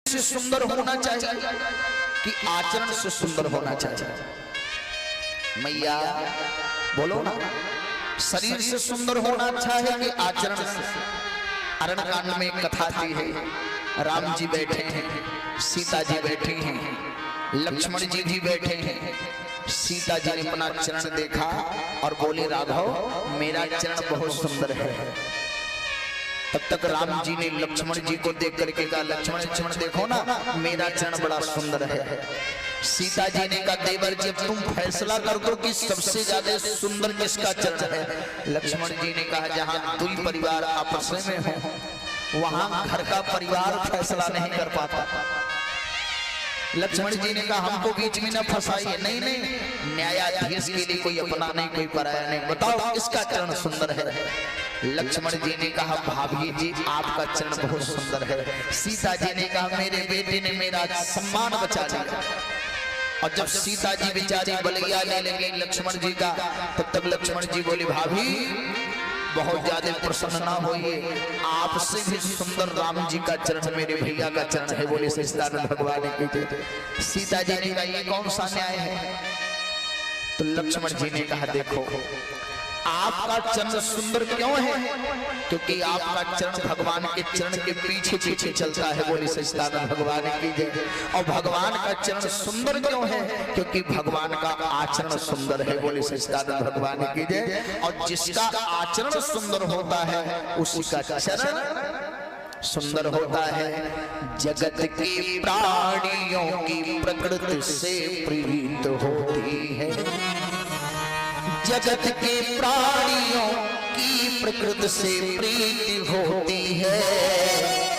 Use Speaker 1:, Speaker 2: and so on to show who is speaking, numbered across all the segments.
Speaker 1: से सुंदर होना चाहिए कि आचरण से सुंदर होना चाहिए? मैया बोलो ना, शरीर से सुंदर होना अच्छा है कि आचरण से? अरण्यकांड में एक कथा थी है, राम जी बैठे हैं, सीता जी बैठी हैं, लक्ष्मण जी भी बैठे हैं। सीता जी ने अपना चरण देखा और बोले राघव मेरा चरण बहुत सुंदर है। तब तक राम जी ने लक्ष्मण जी को देख करके कहा लक्ष्मण लक्ष्मण देखो ना मेरा चरण बड़ा सुंदर है। सीता जी ने कहा देवर जी तुम फैसला कर दो कि सबसे ज्यादा सुंदर किसका चरण है। लक्ष्मण जी ने कहा जहाँ दुई परिवार आपस में हो वहां घर का परिवार फैसला नहीं कर पाता। लक्ष्मण जी ने कहा हमको बीच में न फंसाइए। नहीं नहीं, न्यायाधीश के लिए कोई अपना नहीं कोई पराया नहीं, बताओ किसका चरण सुंदर है। लक्ष्मण जी ने कहा भाभी जी आपका चरण बहुत सुंदर है। सीता जी ने कहा मेरे बेटे ने मेरा सम्मान बचा लिया। और जब सीता जी बेचारी बलिया ले लगी लक्ष्मण जी का, तब तक लक्ष्मण जी बोले भाभी बहुत ज्यादा प्रसन्न ना होइए, आपसे भी सुंदर राम जी का चरण मेरे भैया का चरण है। बोले सच्चिदानंद भगवान की जय। सीता जी ने कहा ये कौन सा न्याय है। तो लक्ष्मण जी ने कहा देखो आपका चरण सुंदर क्यों है, क्योंकि आपका चरण भगवान के चरण के पीछे पीछे चलता है। बोले सच्चिदानंद भगवान की जय। और भगवान का चरण सुंदर क्यों है, क्योंकि भगवान का आचरण सुंदर है। बोले सच्चिदानंद भगवान की जय। और जिसका आचरण सुंदर होता है उसी का चरण सुंदर होता है। जगत के प्राणियों की प्रकृति से प्रीत होती है, जगत के प्राणियों की प्रकृति से प्रीति होती है।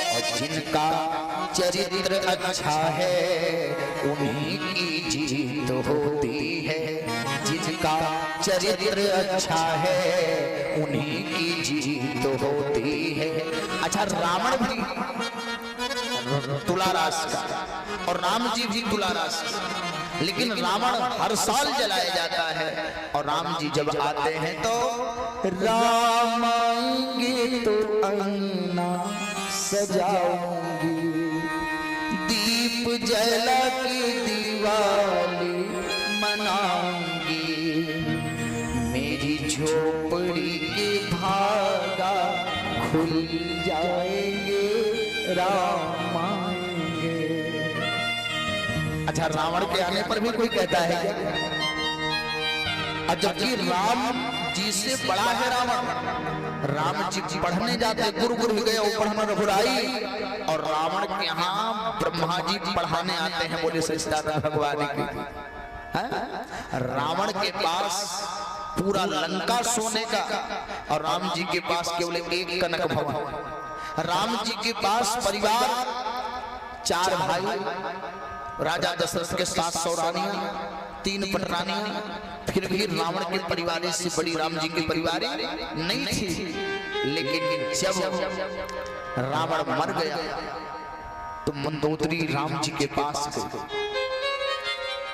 Speaker 1: और जिनका चरित्र अच्छा है उन्हीं की जीत होती है, जिनका चरित्र अच्छा है उन्हीं की जीत होती है। अच्छा रावण भी तुला राशि का और राम जी भी तुला राशि का, लेकिन रावण हर साल जलाया जाता है और राम जी जब आते हैं तो राम आएंगे तो अंगना सजाऊंगी, दीप जला के दिवाली मनाऊंगी, मेरी झोपड़ी के भागा खुल जाएंगे राम आएंगे। अच्छा रावण के आने पर भी कोई कहता है क्या? जबकि राम जी से बड़ा है रावण। राम जी पढ़ने जाते गुरु गुरु गए पढ़ना रघुराई, और रावण के यहाँ ब्रह्मा जी पढ़ाने आते हैं। बोले सच्चिदानंद भगवान की। रावण के पास पूरा लंका सोने का और राम जी के पास केवल एक कनक भवन। राम जी के पास परिवार 4 भाई, राजा दशरथ के 700 रानियां, 3 पटरानियां, फिर भी रावण के परिवार से बड़ी राम जी की परिवार नहीं थी। लेकिन जब रावण मर गया तो मंदोदरी राम जी के पास गई,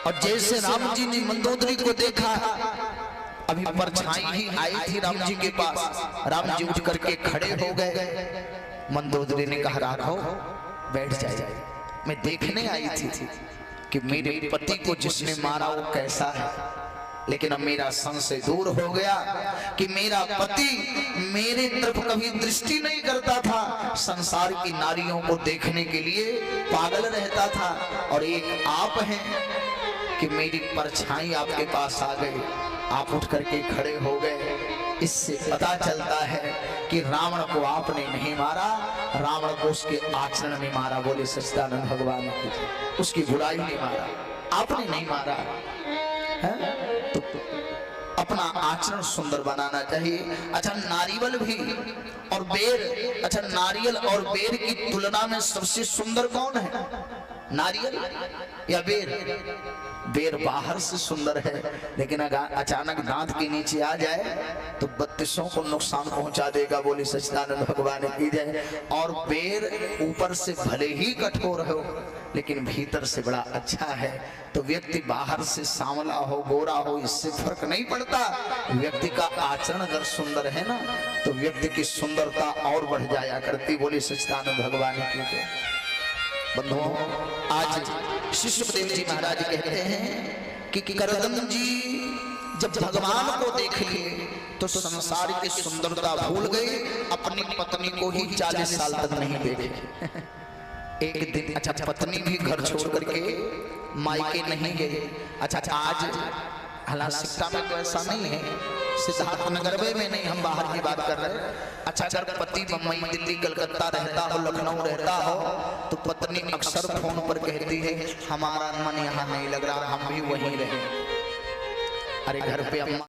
Speaker 1: और जैसे राम जी ने मंदोदरी को देखा, अभी परछाई ही आई थी राम जी के पास, राम जी उठ करके खड़े हो गए। मंदोदरी ने कहा राघव बैठ जाए, मैं देखने आई थी कि मेरे पति को जिसने मारा वो कैसा है। लेकिन अब मेरा संशय दूर हो गया कि मेरा पति मेरे तरफ कभी दृष्टि नहीं करता था, संसार की नारियों को देखने के लिए पागल रहता था, और एक आप हैं कि मेरी परछाई आपके पास आ गई, आप उठ करके खड़े हो गए। इससे पता चलता है कि रावण को आपने नहीं मारा, रावण को उसके आचरण ने मारा। बोले सच्चिदानंद भगवान की, उसकी बुराई ने मारा, आपने नहीं मारा है? तो अपना आचरण सुंदर बनाना चाहिए। अच्छा नारियल भी और बेर, अच्छा नारियल और बेर की तुलना में सबसे सुंदर कौन है, नारियल या बेर? बेर बाहर से सुंदर है, लेकिन अगर अचानक दांत के नीचे आ जाए तो 32 को नुकसान पहुंचा देगा। बोले सच्चिदानंद भगवान की जय। और बेर ऊपर से भले ही कठोर हो लेकिन भीतर से बड़ा अच्छा है। तो व्यक्ति बाहर से सांवला हो गोरा हो इससे फर्क नहीं पड़ता, व्यक्ति का आचरण अगर सुंदर है ना तो व्यक्ति की सुंदरता और बढ़ जाया करती। बोले सच्चिदानंद भगवान की जय। बंधुओं, आज शिष्यदेव जी महाराज कहते हैं कि करदम जी जब भगवान को देख लिए तो संसार की सुंदरता भूल गए, अपनी पत्नी को ही 40 साल तक नहीं देखे। एक दिन अच्छा पत्नी भी घर छोड़ करके मायके नहीं गए। अच्छा आज हालांकि शिक्षा में तो ऐसा नहीं है, सिद्धार्थ नगर में नहीं, हम बाहर की बात कर रहे हैं। अच्छा अगर पति बम्बई दिल्ली कलकत्ता रहता हो, लखनऊ रहता हो, तो पत्नी अक्सर फोन पर कहती है हमारा मन यहाँ नहीं लग रहा, हम भी वहीं रहे। अरे घर पे अम्मा